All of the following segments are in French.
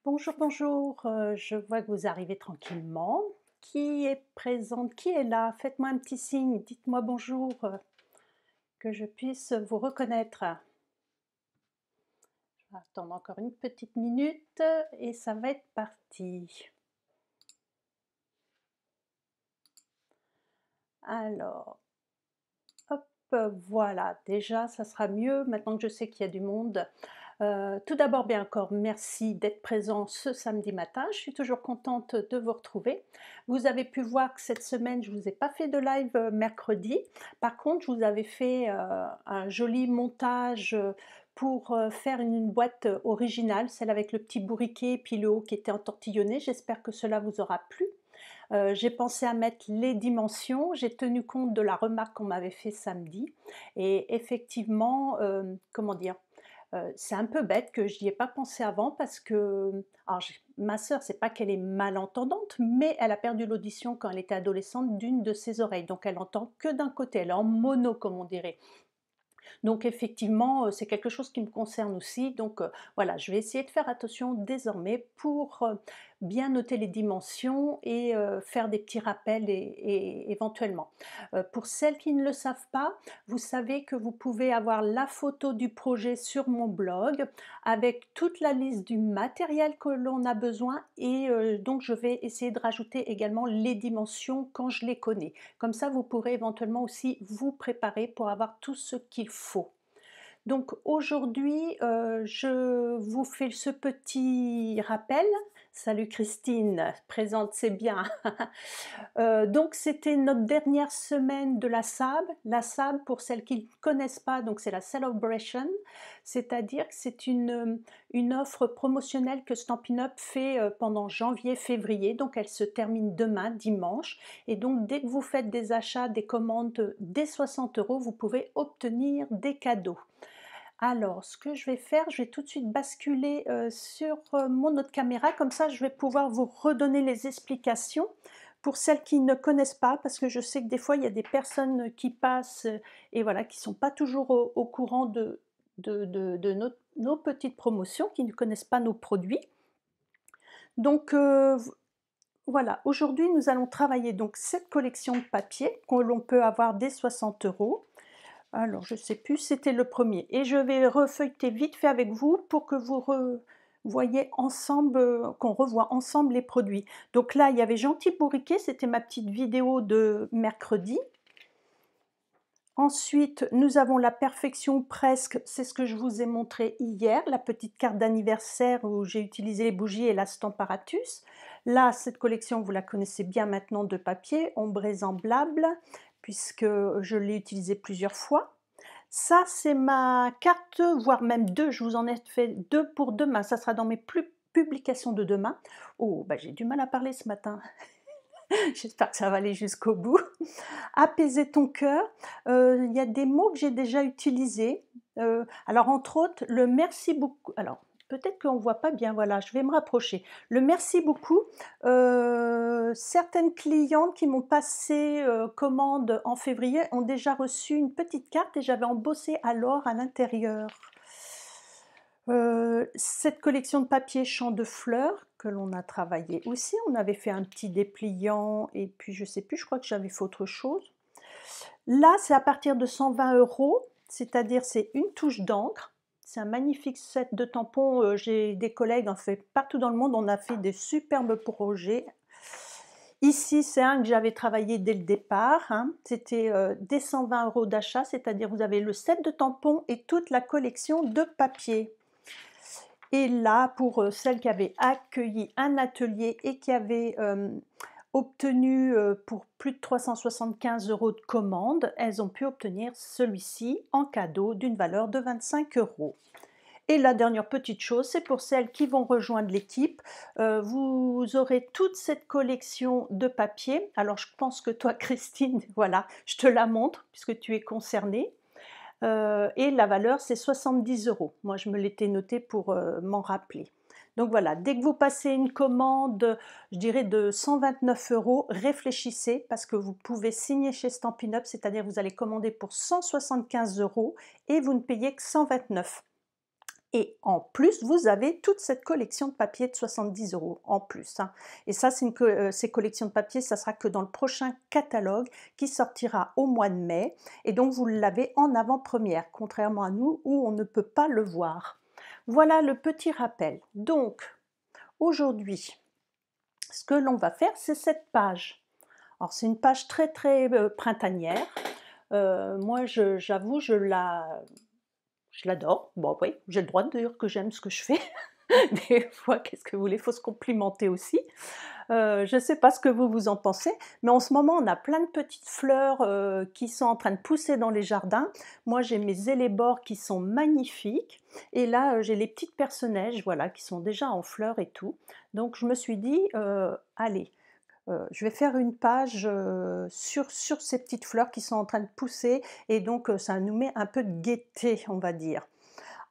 Bonjour, bonjour, je vois que vous arrivez tranquillement. Qui est présente? Qui est là? Faites-moi un petit signe, dites-moi bonjour, que je puisse vous reconnaître. Je vais attendre encore une petite minute et ça va être parti. Alors, hop, voilà, déjà ça sera mieux maintenant que je sais qu'il y a du monde. Tout d'abord, bien encore merci d'être présent ce samedi matin. Je suis toujours contente de vous retrouver. Vous avez pu voir que cette semaine, je ne vous ai pas fait de live, mercredi. Par contre, je vous avais fait, un joli montage, pour, faire une boîte, originale, celle avec le petit bourriquet et puis le haut qui était entortillonné. J'espère que cela vous aura plu. J'ai pensé à mettre les dimensions, j'ai tenu compte de la remarque qu'on m'avait fait samedi et effectivement, comment dire? C'est un peu bête que j'y ai pas pensé avant parce que alors j'ai ma sœur, c'est pas qu'elle est malentendante, mais elle a perdu l'audition quand elle était adolescente d'une de ses oreilles, donc elle entend que d'un côté, elle est en mono comme on dirait. Donc effectivement, c'est quelque chose qui me concerne aussi, donc voilà, je vais essayer de faire attention désormais pour, bien noter les dimensions et faire des petits rappels et éventuellement. Pour celles qui ne le savent pas, vous savez que vous pouvez avoir la photo du projet sur mon blog avec toute la liste du matériel que l'on a besoin et donc je vais essayer de rajouter également les dimensions quand je les connais. Comme ça, vous pourrez éventuellement aussi vous préparer pour avoir tout ce qu'il faut. Donc aujourd'hui, je vous fais ce petit rappel. Salut Christine, présente, c'est bien. Donc c'était notre dernière semaine de la SAB. La SAB, pour celles qui ne connaissent pas, donc c'est la Celebration, c'est-à-dire que c'est une offre promotionnelle que Stampin' Up fait, pendant janvier-février, donc elle se termine demain, dimanche et donc dès que vous faites des achats, des commandes dès 60 €, vous pouvez obtenir des cadeaux. Alors, ce que je vais faire, je vais tout de suite basculer, sur, mon autre caméra, comme ça je vais pouvoir vous redonner les explications pour celles qui ne connaissent pas, parce que je sais que des fois il y a des personnes, qui passent, et voilà, qui sont pas toujours au courant de nos petites promotions, qui ne connaissent pas nos produits. Donc, voilà, aujourd'hui nous allons travailler donc cette collection de papier que l'on peut avoir dès 60 €. Alors, je sais plus, c'était le premier et je vais refeuilleter vite fait avec vous pour que vous voyez ensemble, qu'on revoie ensemble les produits. Donc là, il y avait Gentil Bourriquet, c'était ma petite vidéo de mercredi. Ensuite, nous avons La Perfection Presque, c'est ce que je vous ai montré hier, la petite carte d'anniversaire où j'ai utilisé les bougies et la Stamparatus. Là, cette collection, vous la connaissez bien maintenant de papier, ombre semblable, puisque je l'ai utilisée plusieurs fois. Ça, c'est ma carte, voire même 2. Je vous en ai fait 2 pour demain, ça sera dans mes publications de demain. Oh, bah, j'ai du mal à parler ce matin. J'espère que ça va aller jusqu'au bout. Apaiser ton cœur, il y a des mots que j'ai déjà utilisés, alors entre autres le merci beaucoup, alors peut-être qu'on ne voit pas bien, voilà, je vais me rapprocher. Le merci beaucoup, certaines clientes qui m'ont passé, commande en février ont déjà reçu une petite carte et j'avais embossé à l'or à l'intérieur. Cette collection de papier champ de fleurs que l'on a travaillé aussi, on avait fait un petit dépliant et puis je sais plus, je crois que j'avais fait autre chose. Là, c'est à partir de 120 €, c'est-à-dire c'est une touche d'encre. C'est un magnifique set de tampons, j'ai des collègues en fait partout dans le monde, on a fait des superbes projets. Ici, c'est un que j'avais travaillé dès le départ, hein. C'était, dès 120 € d'achat, c'est-à-dire vous avez le set de tampons et toute la collection de papier. Et là, pour, celles qui avaient accueilli un atelier et qui avaient, obtenu, pour plus de 375 € de commande, elles ont pu obtenir celui-ci en cadeau d'une valeur de 25 €. Et la dernière petite chose, c'est pour celles qui vont rejoindre l'équipe, vous aurez toute cette collection de papier. Alors je pense que toi Christine, voilà, je te la montre puisque tu es concernée. Et la valeur, c'est 70 €. Moi, je me l'étais noté pour, m'en rappeler. Donc voilà, dès que vous passez une commande, je dirais de 129 €, réfléchissez parce que vous pouvez signer chez Stampin' Up, c'est-à-dire vous allez commander pour 175 € et vous ne payez que 129 €. Et en plus, vous avez toute cette collection de papier de 70 € en plus, hein. Et ça, ces collections de papier, ça sera que dans le prochain catalogue qui sortira au mois de mai. Et donc, vous l'avez en avant-première, contrairement à nous où on ne peut pas le voir. Voilà le petit rappel. Donc, aujourd'hui, ce que l'on va faire, c'est cette page. Alors, c'est une page très printanière. Moi, j'avoue, je l'adore. Bon, oui, j'ai le droit de dire que j'aime ce que je fais. Des fois, qu'est-ce que vous voulez, il faut se complimenter aussi. Je ne sais pas ce que vous en pensez, mais en ce moment, on a plein de petites fleurs qui sont en train de pousser dans les jardins. Moi, j'ai mes élébores qui sont magnifiques. Et là, j'ai les petites personnages, voilà, qui sont déjà en fleurs et tout. Donc, je me suis dit, allez, je vais faire une page sur ces petites fleurs qui sont en train de pousser. Et donc, ça nous met un peu de gaieté, on va dire.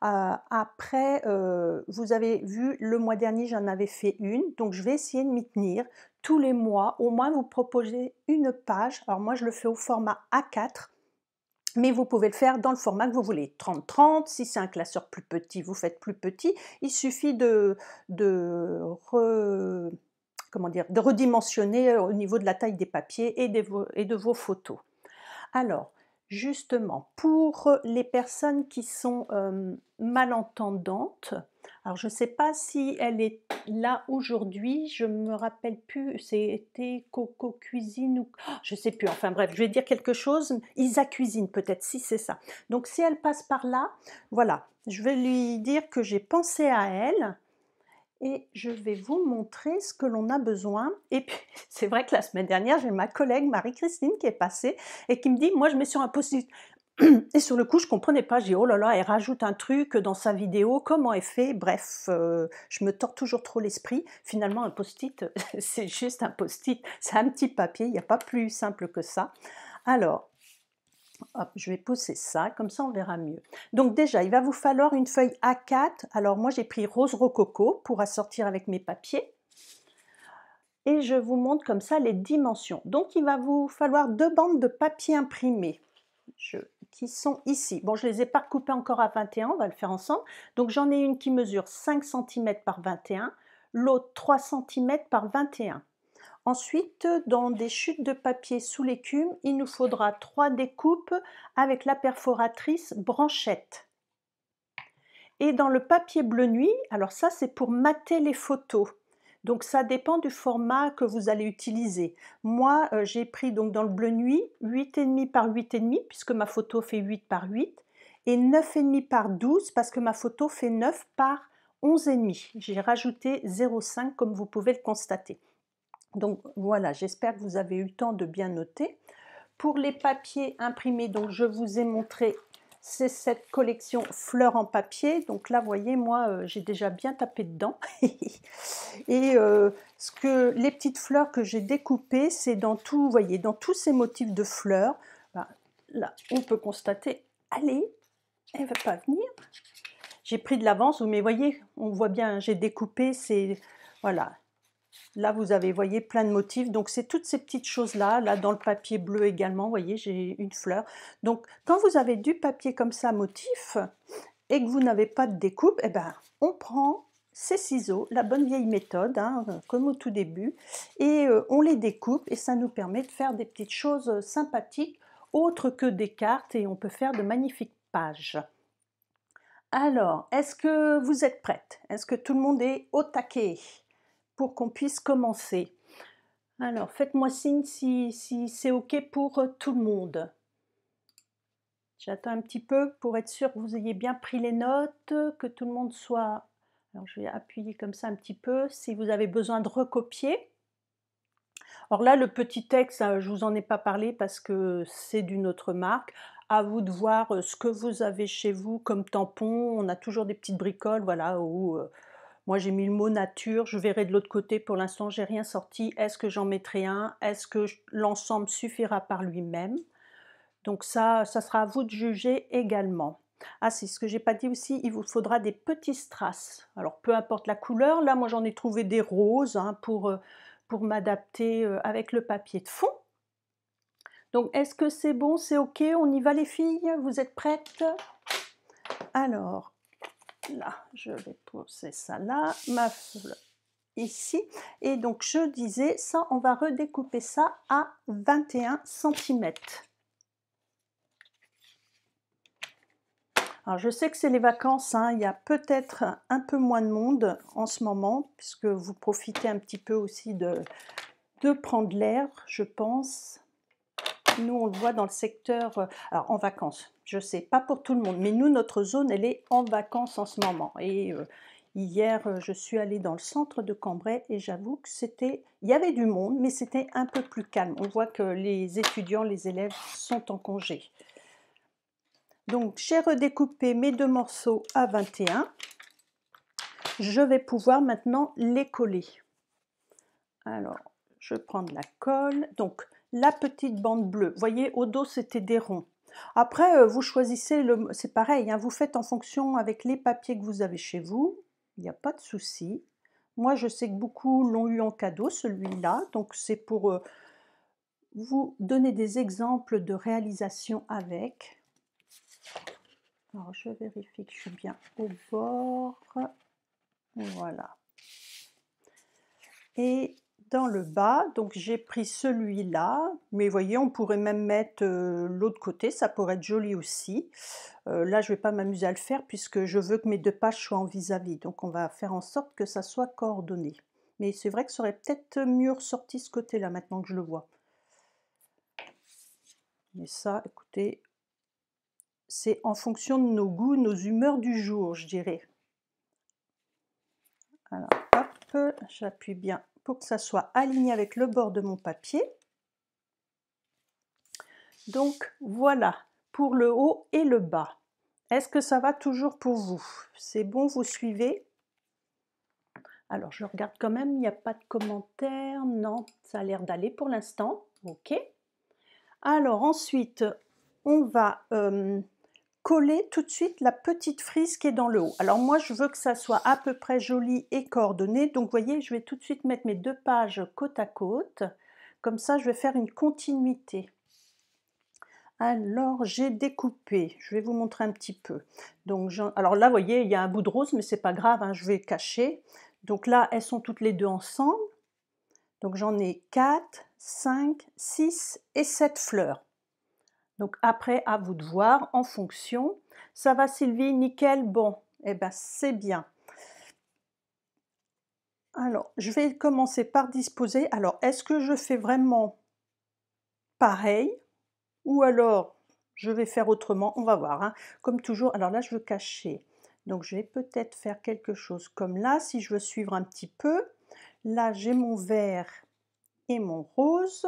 Après, vous avez vu, le mois dernier, j'en avais fait une, donc je vais essayer de m'y tenir. Tous les mois, au moins vous proposez une page. Alors moi, je le fais au format A4, mais vous pouvez le faire dans le format que vous voulez. 30-30, si c'est un classeur plus petit, vous faites plus petit. Il suffit comment dire, de redimensionner au niveau de la taille des papiers et de vos photos. Alors, justement, pour les personnes qui sont malentendantes, alors je ne sais pas si elle est là aujourd'hui, je ne me rappelle plus, c'était Coco Cuisine ou je ne sais plus, enfin bref, je vais dire quelque chose, Isa Cuisine peut-être, si c'est ça. Donc si elle passe par là, voilà, je vais lui dire que j'ai pensé à elle. Et je vais vous montrer ce que l'on a besoin. Et puis, c'est vrai que la semaine dernière, j'ai ma collègue Marie-Christine qui est passée et qui me dit, moi je mets sur un post-it. Et sur le coup, je ne comprenais pas. J'ai dit, oh là là, elle rajoute un truc dans sa vidéo, comment elle fait? Bref, je me tords toujours trop l'esprit. Finalement, un post-it, c'est juste un post-it. C'est un petit papier, il n'y a pas plus simple que ça. Alors, hop, je vais pousser ça, comme ça on verra mieux. Donc déjà, il va vous falloir une feuille A4. Alors moi j'ai pris rose rococo pour assortir avec mes papiers. Et je vous montre comme ça les dimensions. Donc il va vous falloir 2 bandes de papier imprimé qui sont ici. Bon, je ne les ai pas recoupées encore à 21, on va le faire ensemble. Donc j'en ai une qui mesure 5 cm par 21, l'autre 3 cm par 21. Ensuite, dans des chutes de papier sous l'écume, il nous faudra 3 découpes avec la perforatrice branchette. Et dans le papier bleu nuit, alors ça c'est pour mater les photos. Donc ça dépend du format que vous allez utiliser. Moi, j'ai pris donc dans le bleu nuit 8,5 par 8,5 puisque ma photo fait 8 par 8 et 9,5 par 12 parce que ma photo fait 9 par 11,5. J'ai rajouté 0,5 comme vous pouvez le constater. Donc voilà, j'espère que vous avez eu le temps de bien noter. Pour les papiers imprimés, donc je vous ai montré, c'est cette collection fleurs en papier. Donc là, vous voyez, moi, j'ai déjà bien tapé dedans. Et les petites fleurs que j'ai découpées, c'est dans tout, vous voyez, dans tous ces motifs de fleurs. Ben, là, on peut constater, allez, elle ne veut pas venir. J'ai pris de l'avance, mais vous voyez, on voit bien, j'ai découpé, c'est, voilà. Là, vous avez, voyez, plein de motifs. Donc, c'est toutes ces petites choses-là. Là, dans le papier bleu également, vous voyez, j'ai une fleur. Donc, quand vous avez du papier comme ça, motif, et que vous n'avez pas de découpe, eh ben, on prend ces ciseaux, la bonne vieille méthode, hein, comme au tout début, et on les découpe, et ça nous permet de faire des petites choses sympathiques, autres que des cartes, et on peut faire de magnifiques pages. Alors, est-ce que vous êtes prête? Est-ce que tout le monde est au taquet pour qu'on puisse commencer? Alors, faites-moi signe si c'est OK pour tout le monde. J'attends un petit peu pour être sûre que vous ayez bien pris les notes, que tout le monde soit... Alors, je vais appuyer comme ça un petit peu, si vous avez besoin de recopier. Alors là, le petit texte, je ne vous en ai pas parlé parce que c'est d'une autre marque. À vous de voir ce que vous avez chez vous comme tampon. On a toujours des petites bricoles, voilà, où... moi, j'ai mis le mot nature, je verrai de l'autre côté, pour l'instant, j'ai rien sorti. Est-ce que j'en mettrai un? Est-ce que l'ensemble suffira par lui-même? Donc ça sera à vous de juger également. Ah, c'est ce que j'ai pas dit aussi, il vous faudra des petits strass. Alors, peu importe la couleur, là, moi, j'en ai trouvé des roses hein, pour m'adapter avec le papier de fond. Donc, est-ce que c'est bon, c'est OK? On y va les filles? Vous êtes prêtes? Alors... Là, je vais poser ça là, ma fleur ici. Et donc je disais, ça, on va redécouper ça à 21 centimètres. Alors je sais que c'est les vacances, hein, il y a peut-être un peu moins de monde en ce moment, puisque vous profitez un petit peu aussi de prendre l'air, je pense. Nous, on le voit dans le secteur, alors en vacances, je sais, pas pour tout le monde, mais nous, notre zone, elle est en vacances en ce moment. Et hier, je suis allée dans le centre de Cambrai et j'avoue que il y avait du monde, mais c'était un peu plus calme. On voit que les étudiants, les élèves sont en congé. Donc, j'ai redécoupé mes 2 morceaux à 21. Je vais pouvoir maintenant les coller. Alors, je prends de la colle. Donc, la petite bande bleue, vous voyez, au dos, c'était des ronds. Après, vous choisissez, c'est pareil, hein, vous faites en fonction avec les papiers que vous avez chez vous. Il n'y a pas de souci. Moi, je sais que beaucoup l'ont eu en cadeau, celui-là. Donc, c'est pour vous donner des exemples de réalisation avec. Alors, je vérifie que je suis bien au bord. Voilà. Et dans le bas, donc j'ai pris celui-là, mais vous voyez, on pourrait même mettre l'autre côté, ça pourrait être joli aussi. Là, je ne vais pas m'amuser à le faire puisque je veux que mes 2 pages soient en vis-à-vis, donc on va faire en sorte que ça soit coordonné. Mais c'est vrai que ça aurait peut-être mieux ressorti ce côté-là, maintenant que je le vois. Mais ça, écoutez, c'est en fonction de nos goûts, nos humeurs du jour, je dirais. Alors, hop, j'appuie bien pour que ça soit aligné avec le bord de mon papier. Donc voilà, pour le haut et le bas. Est-ce que ça va toujours pour vous? C'est bon, vous suivez? Alors je regarde quand même, il n'y a pas de commentaires. Non, ça a l'air d'aller pour l'instant. Ok. Alors ensuite, on va coller tout de suite la petite frise qui est dans le haut. Alors moi, je veux que ça soit à peu près joli et coordonné. Donc vous voyez, je vais tout de suite mettre mes 2 pages côte à côte. Comme ça, je vais faire une continuité. Alors, j'ai découpé, je vais vous montrer un petit peu. Donc, alors là, vous voyez, il y a un bout de rose, mais c'est pas grave, hein, je vais cacher. Donc là, elles sont toutes les deux ensemble. Donc j'en ai 4, 5, 6 et 7 fleurs. Donc après, à vous de voir en fonction. Ça va Sylvie, nickel, bon, eh ben c'est bien. Alors, je vais commencer par disposer. Alors, est-ce que je fais vraiment pareil ou alors je vais faire autrement? On va voir, hein. Comme toujours, alors là je veux cacher. Donc je vais peut-être faire quelque chose comme là, si je veux suivre un petit peu. Là j'ai mon vert et mon rose.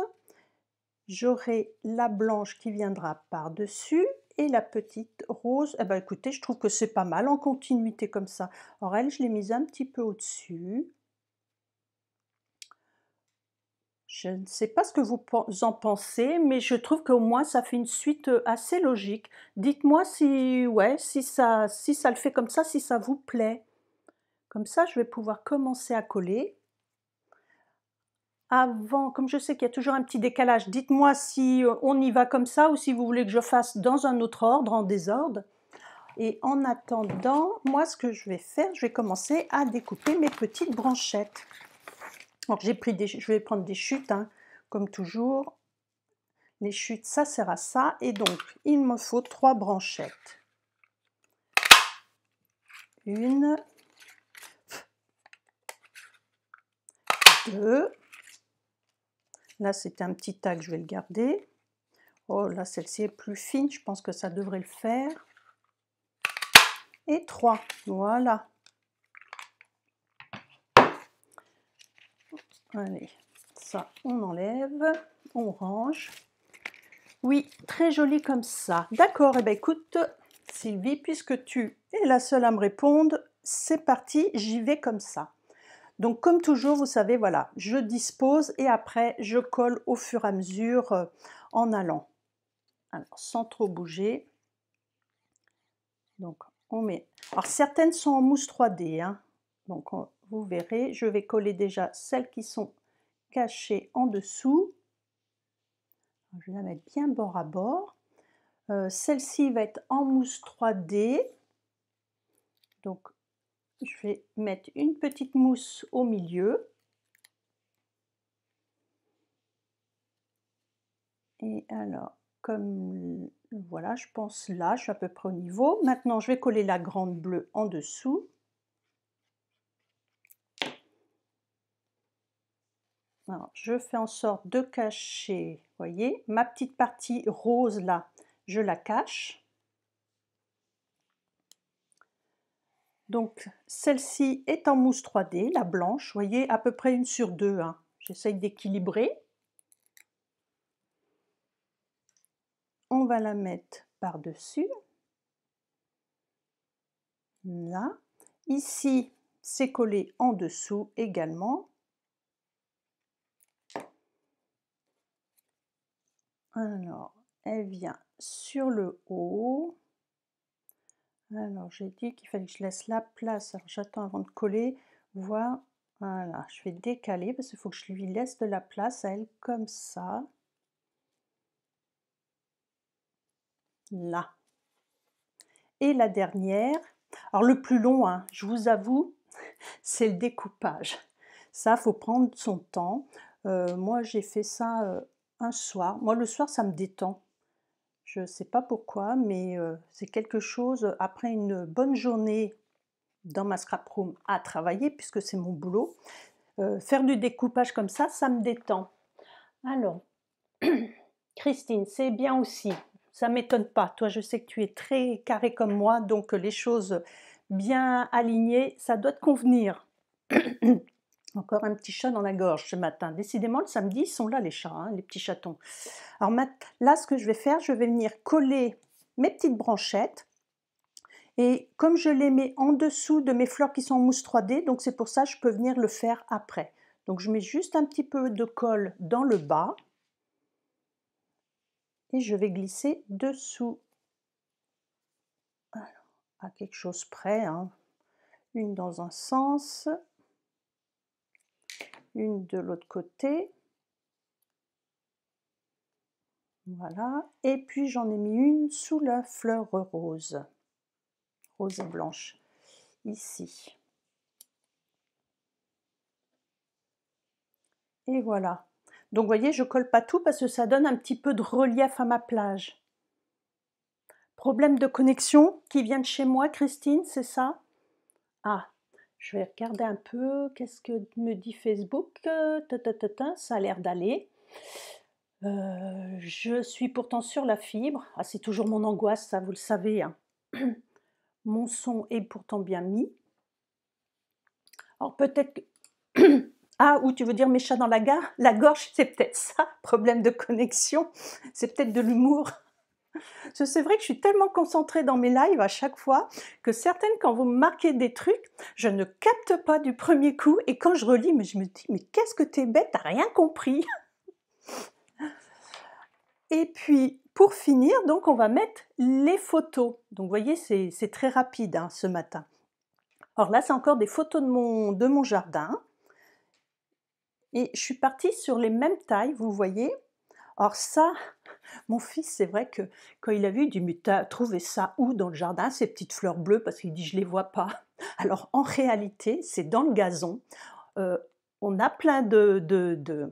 J'aurai la blanche qui viendra par-dessus et la petite rose. Eh ben écoutez, je trouve que c'est pas mal en continuité comme ça. Alors elle, je l'ai mise un petit peu au-dessus. Je ne sais pas ce que vous en pensez, mais je trouve qu'au moins ça fait une suite assez logique. Dites-moi si, ouais, si ça le fait comme ça, si ça vous plaît. Comme ça, je vais pouvoir commencer à coller. Avant, comme je sais qu'il y a toujours un petit décalage, dites-moi si on y va comme ça ou si vous voulez que je fasse dans un autre ordre, en désordre. Et en attendant, moi ce que je vais faire, je vais commencer à découper mes petites branchettes. Donc je vais prendre des chutes, hein, comme toujours. Les chutes, ça sert à ça. Et donc, il me faut 3 branchettes. Une, 2. Là, c'était un petit tag, je vais le garder. Oh, là, celle-ci est plus fine, je pense que ça devrait le faire. Et 3, voilà. Allez, ça, on enlève, on range. Oui, très joli comme ça. D'accord, et bien écoute, Sylvie, puisque tu es la seule à me répondre, c'est parti, j'y vais comme ça. Donc comme toujours, vous savez, voilà, je dispose et après je colle au fur et à mesure en allant. Alors sans trop bouger. Donc on met. Alors certaines sont en mousse 3D, hein. Donc vous verrez, je vais coller déjà celles qui sont cachées en dessous. Je vais la mettre bien bord à bord. Celle-ci va être en mousse 3D. Donc je vais mettre une petite mousse au milieu. Et alors, comme voilà, je pense là, je suis à peu près au niveau. Maintenant, je vais coller la grande bleue en dessous. Alors, je fais en sorte de cacher, vous voyez, ma petite partie rose là, je la cache. Donc, celle-ci est en mousse 3D, la blanche, vous voyez, à peu près 1 sur 2, hein. J'essaye d'équilibrer. On va la mettre par-dessus. Là. Ici, c'est collé en dessous également. Alors, elle vient sur le haut. Alors, j'ai dit qu'il fallait que je laisse la place. Alors, j'attends avant de coller, voir. Voilà, je vais décaler parce qu'il faut que je lui laisse de la place à elle comme ça. Là. Et la dernière, alors le plus long, hein, je vous avoue, c'est le découpage. Ça, faut prendre son temps. Moi, j'ai fait ça un soir. Moi, le soir, ça me détend. Je ne sais pas pourquoi, mais c'est quelque chose, après une bonne journée dans ma scrap room à travailler, puisque c'est mon boulot, faire du découpage comme ça me détend. Alors, Christine, c'est bien aussi, ça m'étonne pas. Toi, je sais que tu es très carré comme moi, donc les choses bien alignées, ça doit te convenir. Encore un petit chat dans la gorge ce matin. Décidément, le samedi, ils sont là les chats, hein, les petits chatons. Alors là, ce que je vais faire, je vais venir coller mes petites branchettes. Et comme je les mets en dessous de mes fleurs qui sont en mousse 3D, donc c'est pour ça que je peux venir le faire après. Donc je mets juste un petit peu de colle dans le bas. Et je vais glisser dessous. Alors, à quelque chose près, hein. Une dans un sens, une de l'autre côté. Voilà, et puis j'en ai mis une sous la fleur rose, rose et blanche, ici. Et voilà. Donc vous voyez, je colle pas tout parce que ça donne un petit peu de relief à ma plage. Problème de connexion qui vient de chez moi, Christine, c'est ça? Ah, je vais regarder un peu, qu'est-ce que me dit Facebook? Ça a l'air d'aller. Je suis pourtant sur la fibre. Ah, c'est toujours mon angoisse, ça, vous le savez, hein. Mon son est pourtant bien mis. Alors peut-être que... Ah, ou tu veux dire mes chats dans la gorge, c'est peut-être ça, problème de connexion. C'est peut-être de l'humour. C'est vrai que je suis tellement concentrée dans mes lives à chaque fois que certaines, quand vous me marquez des trucs, je ne capte pas du premier coup. Et quand je relis, mais je me dis, mais qu'est-ce que t'es bête, t'as rien compris. Et puis, pour finir, donc on va mettre les photos. Donc vous voyez, c'est très rapide hein, ce matin. Alors là, c'est encore des photos de mon jardin. Et je suis partie sur les mêmes tailles, vous voyez. Alors ça, mon fils, c'est vrai que quand il a vu, il dit « Mais t'as trouvé ça où dans le jardin, ces petites fleurs bleues ?» Parce qu'il dit « Je les vois pas. » Alors en réalité, c'est dans le gazon. On a plein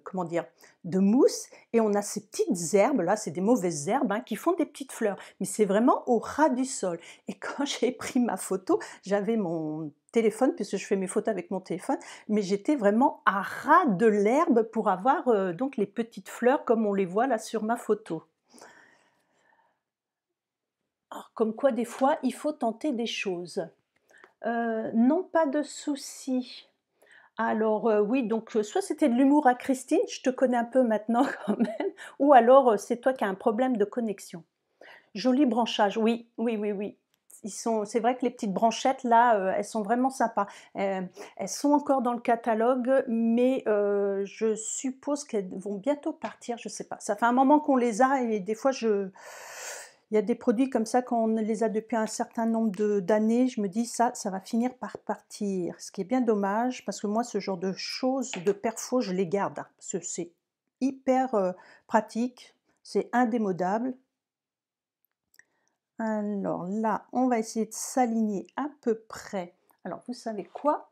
comment dire, de mousse et on a ces petites herbes, là c'est des mauvaises herbes hein, qui font des petites fleurs, mais c'est vraiment au ras du sol. Et quand j'ai pris ma photo, j'avais mon téléphone, puisque je fais mes photos avec mon téléphone, mais j'étais vraiment à ras de l'herbe pour avoir donc les petites fleurs comme on les voit là sur ma photo. Alors, comme quoi des fois il faut tenter des choses. Non, pas de souci. Alors oui, donc soit c'était de l'humour à Christine, je te connais un peu maintenant quand même, ou alors c'est toi qui as un problème de connexion. Joli branchage, oui, oui, oui, oui. C'est vrai que les petites branchettes là, elles sont vraiment sympas. Elles sont encore dans le catalogue, mais je suppose qu'elles vont bientôt partir, je sais pas. Ça fait un moment qu'on les a et des fois il y a des produits comme ça, quand on les a depuis un certain nombre d'années, je me dis ça va finir par partir. Ce qui est bien dommage, parce que moi, ce genre de choses, de perfos, je les garde. Hein, parce que c'est hyper pratique, c'est indémodable. Alors là, on va essayer de s'aligner à peu près. Alors vous savez quoi?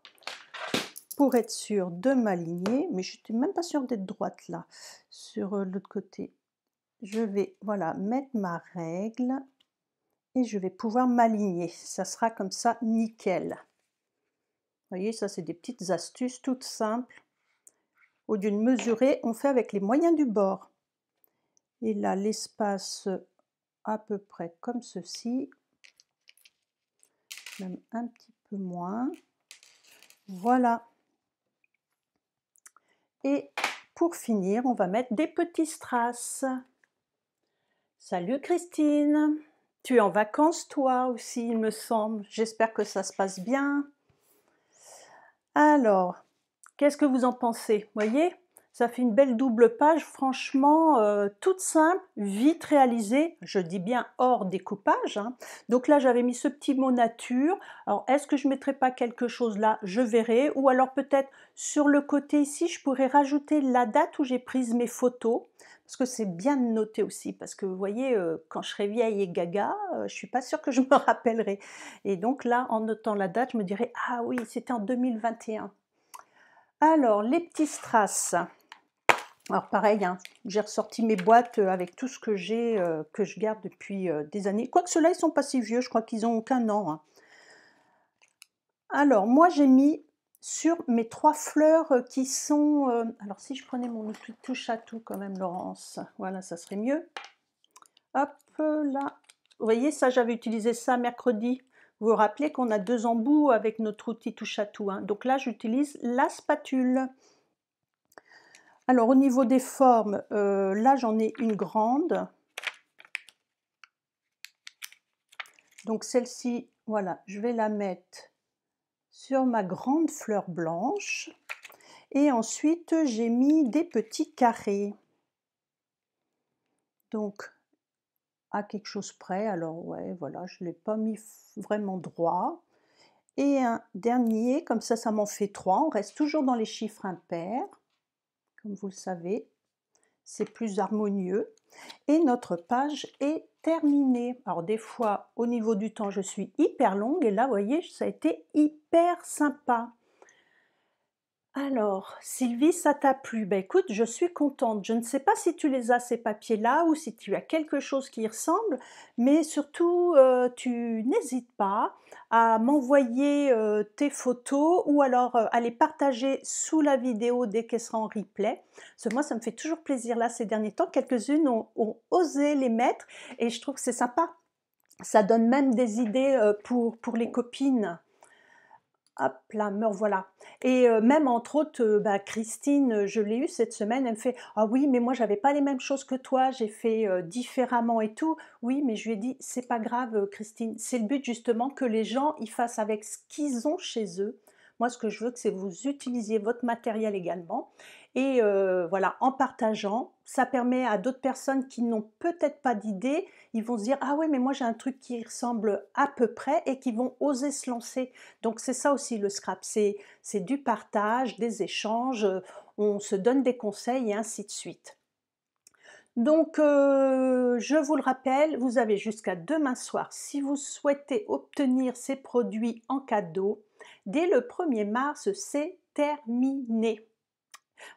Pour être sûre de m'aligner, mais je n'étais même pas sûre d'être droite là, sur l'autre côté. Je vais, voilà, mettre ma règle et je vais pouvoir m'aligner. Ça sera comme ça, nickel. Vous voyez, ça c'est des petites astuces toutes simples. Au lieu de mesurer, on fait avec les moyens du bord. Et là, l'espace à peu près comme ceci, même un petit peu moins. Voilà. Et pour finir, on va mettre des petits strass. Salut Christine, tu es en vacances toi aussi, il me semble. J'espère que ça se passe bien. Alors, qu'est-ce que vous en pensez? Voyez, ça fait une belle double page, franchement, toute simple, vite réalisée. Je dis bien hors découpage, hein. Donc là, j'avais mis ce petit mot nature. Alors, est-ce que je ne mettrai pas quelque chose là? Je verrai. Ou alors peut-être sur le côté ici, je pourrais rajouter la date où j'ai pris mes photos. Parce que c'est bien de noter aussi. Parce que vous voyez, quand je serai vieille et gaga, je ne suis pas sûre que je me rappellerai. Et donc là, en notant la date, je me dirais, ah oui, c'était en 2021. Alors, les petits strass. Alors pareil, hein, j'ai ressorti mes boîtes avec tout ce que j'ai, que je garde depuis des années. Quoique ceux-là, ils sont pas si vieux, je crois qu'ils ont qu'un an, hein. Alors, moi, j'ai mis sur mes 3 fleurs qui sont... alors, si je prenais mon outil touche à tout quand même, Laurence, voilà, ça serait mieux. Hop, là. Vous voyez, ça, j'avais utilisé ça mercredi. Vous vous rappelez qu'on a 2 embouts avec notre outil touche à tout, hein. Donc là, j'utilise la spatule. Alors au niveau des formes, là j'en ai une grande. Donc celle-ci, voilà, je vais la mettre sur ma grande fleur blanche. Et ensuite j'ai mis des petits carrés. Donc à quelque chose près, alors ouais, voilà, je ne l'ai pas mis vraiment droit. Et un dernier, comme ça m'en fait 3. On reste toujours dans les chiffres impairs, comme vous le savez. C'est plus harmonieux. Et notre page est terminée. Alors des fois, au niveau du temps, je suis hyper longue et là, vous voyez, ça a été hyper sympa. Alors, Sylvie, ça t'a plu? Ben écoute, je suis contente. Je ne sais pas si tu les as ces papiers-là ou si tu as quelque chose qui y ressemble, mais surtout, tu n'hésites pas à m'envoyer tes photos ou alors à les partager sous la vidéo dès qu'elle sera en replay. Parce que moi, ça me fait toujours plaisir. Là, ces derniers temps, quelques-unes ont osé les mettre et je trouve que c'est sympa. Ça donne même des idées pour les copines. Hop là, me revoilà. Et même entre autres, bah, Christine, je l'ai eue cette semaine, elle me fait: «Ah oui, mais moi j'avais pas les mêmes choses que toi, j'ai fait, différemment et tout». Oui, mais je lui ai dit: «C'est pas grave, Christine, c'est le but justement que les gens, ils fassent avec ce qu'ils ont chez eux». Moi, ce que je veux, c'est que vous utilisiez votre matériel également et voilà, en partageant, ça permet à d'autres personnes qui n'ont peut-être pas d'idée, ils vont se dire: «Ah ouais, mais moi j'ai un truc qui ressemble à peu près» et qui vont oser se lancer. Donc c'est ça aussi le scrap, c'est du partage, des échanges, on se donne des conseils et ainsi de suite. Donc je vous le rappelle, vous avez jusqu'à demain soir si vous souhaitez obtenir ces produits en cadeau. Dès le 1er mars, c'est terminé.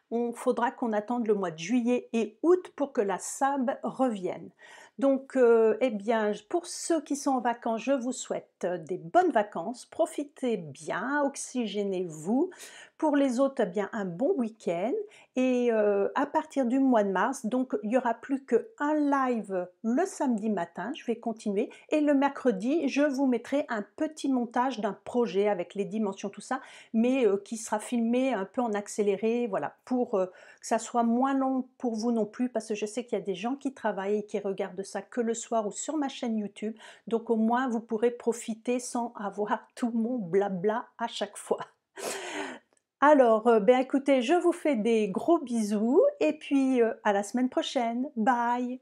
On faudra qu'on attende le mois de juillet et août pour que la SAB revienne. Donc, eh bien, pour ceux qui sont en vacances, je vous souhaite des bonnes vacances. Profitez bien, oxygénez-vous. Pour les autres, eh bien, un bon week-end. Et à partir du mois de mars, donc, il n'y aura plus qu'un live le samedi matin. Je vais continuer. Et le mercredi, je vous mettrai un petit montage d'un projet avec les dimensions, tout ça, mais qui sera filmé un peu en accéléré, voilà, pour que ça soit moins long pour vous non plus, parce que je sais qu'il y a des gens qui travaillent et qui regardent ça que le soir ou sur ma chaîne YouTube, donc au moins vous pourrez profiter sans avoir tout mon blabla à chaque fois. Alors, ben écoutez, je vous fais des gros bisous et puis à la semaine prochaine. Bye!